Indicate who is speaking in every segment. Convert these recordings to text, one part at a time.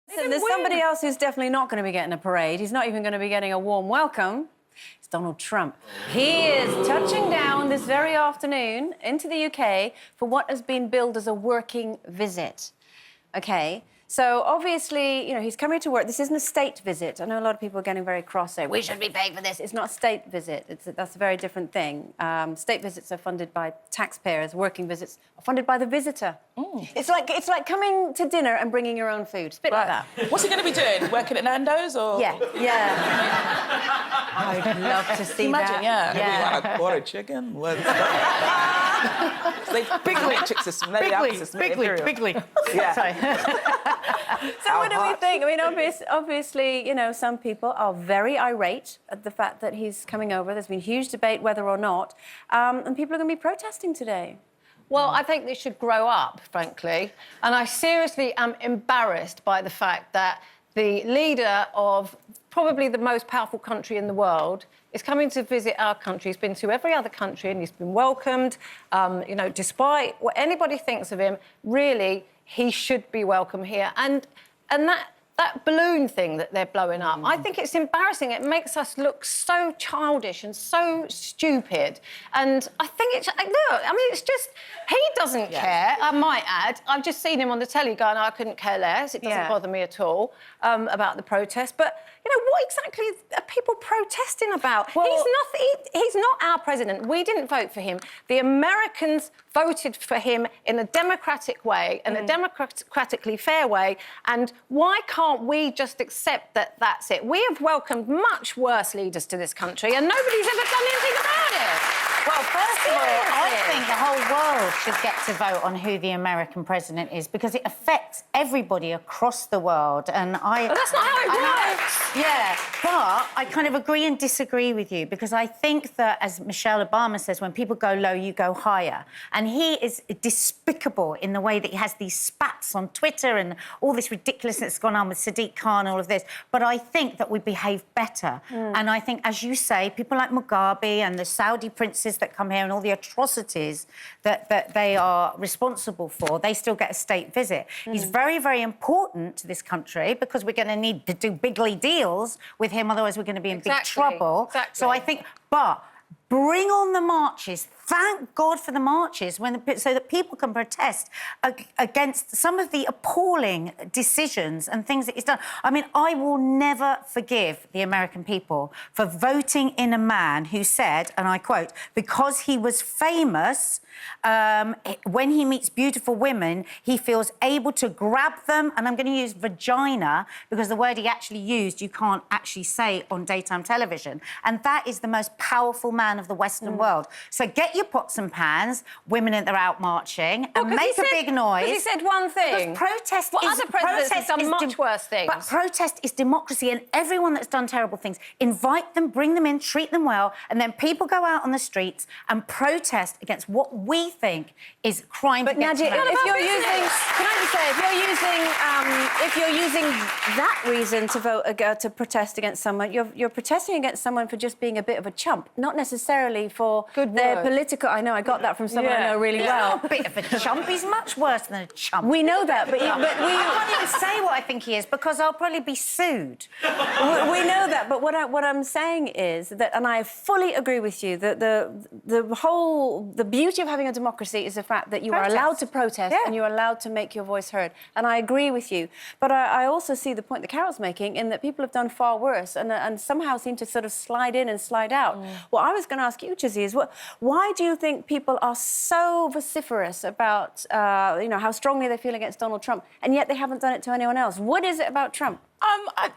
Speaker 1: Listen, there's somebody else who's definitely not going to be getting a parade. He's not even going to be getting a warm welcome. It's Donald Trump. He is touching down this very afternoon into the UK for what has been billed as a working visit. OK? So, obviously, you know, he's coming to work. This isn't a state visit. I know a lot of people are getting very cross saying, we should be paying for this. It's not a state visit. That's a very different thing. State visits are funded by taxpayers. Working visits are funded by the visitor. Mm. It's like coming to dinner and bringing your own food. It's a bit like that.
Speaker 2: What's he going to be doing? Working at Nando's or...?
Speaker 1: Yeah. I'd love to see
Speaker 2: Imagine,
Speaker 1: that.
Speaker 2: yeah.
Speaker 3: Want a quarter chicken? What's
Speaker 2: Big matrix system.
Speaker 1: Bigly.
Speaker 2: Yeah.
Speaker 1: Sorry. So what do we think? I mean, obviously, you know, some people are very irate at the fact that he's coming over. There's been huge debate whether or not, and people are going to be protesting today.
Speaker 4: Well, I think they should grow up, frankly. And I seriously am embarrassed by the fact that the leader of probably the most powerful country in the world is coming to visit our country. He's been to every other country and he's been welcomed. You know, despite what anybody thinks of him, really, he should be welcome here. And that balloon thing that they're blowing up, I think it's embarrassing. It makes us look so childish and so stupid. And I think it's... Look, I mean, it's just... He doesn't care, I might add. I've just seen him on the telly going, I couldn't care less. It doesn't bother me at all about the protest. But, you know, what exactly are people protesting about? Well, he's not our president. We didn't vote for him. The Americans voted for him in a democratic way, in a democratically fair way. And why can't we just accept that that's it? We have welcomed much worse leaders to this country and nobody's ever done anything about it.
Speaker 5: Well, first of all, I think the whole world should get to vote on who the American president is because it affects everybody across the world. And
Speaker 4: But that's not how it works.
Speaker 5: Yeah, but I kind of agree and disagree with you because I think that, as Michelle Obama says, when people go low, you go higher. And he is despicable in the way that he has these spats on Twitter and all this ridiculousness that's gone on with Sadiq Khan, all of this. But I think that we behave better. And I think, as you say, people like Mugabe and the Saudi princes that come here and all the atrocities that they are responsible for, they still get a state visit. He's very, very important to this country because we're going to need to do bigly deals with him, otherwise we're going to be in big trouble.
Speaker 4: Exactly.
Speaker 5: So I think, but bring on the marches. Thank God for the marches so that people can protest against some of the appalling decisions and things that he's done. I mean, I will never forgive the American people for voting in a man who said, and I quote, because he was famous, when he meets beautiful women, he feels able to grab them, and I'm going to use vagina because the word he actually used you can't actually say on daytime television. And that is the most powerful man of the Western world. So get your pots and pans, women that are out marching, and make a big noise.
Speaker 4: Because he said one thing.
Speaker 5: Because protest
Speaker 4: well,
Speaker 5: is...
Speaker 4: other presidents have done much worse things.
Speaker 5: But protest is democracy, and everyone that's done terrible things, invite them, bring them in, treat them well, and then people go out on the streets and protest against what we think is crime.
Speaker 1: But Nadia, if you're using... Can I just say, if you're using that reason to vote to protest against someone, you're protesting against someone for just being a bit of a chump, not necessarily for their political... I know, I got that from someone I know really well.
Speaker 5: A bit of a chump. He's much worse than a chump.
Speaker 1: We know that, but
Speaker 5: I can't even say what I think he is because I'll probably be sued.
Speaker 1: We know that, but what I'm saying is that, and I fully agree with you, that the beauty of having a democracy is the fact that you are allowed to protest and you're allowed to make your voice heard. And I agree with you. But I also see the point that Carol's making in that people have done far worse and somehow seem to sort of slide in and slide out. What I was going to ask you, Chizzy, is why do you think people are so vociferous about, you know, how strongly they feel against Donald Trump, and yet they haven't done it to anyone else? What is it about Trump?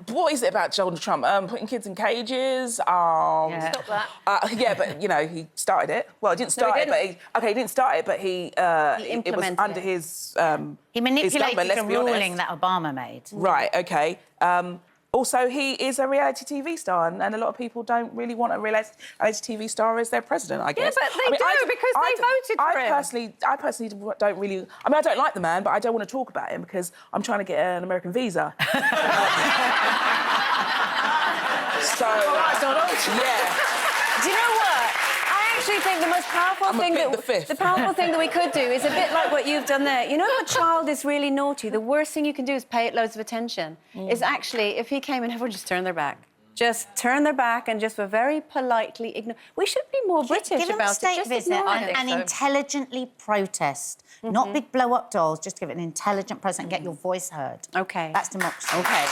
Speaker 2: What is it about Donald Trump? Putting kids in cages.
Speaker 4: Stop that.
Speaker 2: Yeah, but you know he started it. Well, he didn't start it, but he didn't start it, but he
Speaker 1: implemented
Speaker 2: it was under his.
Speaker 5: He manipulated
Speaker 2: his
Speaker 5: the ruling that Obama made.
Speaker 2: Right. Okay. Also, he is a reality TV star, and a lot of people don't really want a reality TV star as their president, I guess.
Speaker 4: Yeah, but they because they voted for him.
Speaker 2: I personally don't really... I mean, I don't like the man, but I don't want to talk about him because I'm trying to get an American visa. So...
Speaker 4: All right, Donald.
Speaker 2: Yeah.
Speaker 1: Do you know what? I actually think the most powerful thing that we could do is a bit like what you've done there. You know, if a child is really naughty, the worst thing you can do is pay it loads of attention. Is actually, if he came and everyone just turned their back. Just turn their back and just were very politely ignore. We should be more British
Speaker 5: give him
Speaker 1: about
Speaker 5: a state
Speaker 1: it. Just
Speaker 5: visit
Speaker 1: ignore
Speaker 5: and
Speaker 1: it.
Speaker 5: intelligently protest. Not big blow-up dolls, just give it an intelligent protest and get your voice heard.
Speaker 1: OK.
Speaker 5: That's democracy.
Speaker 1: OK.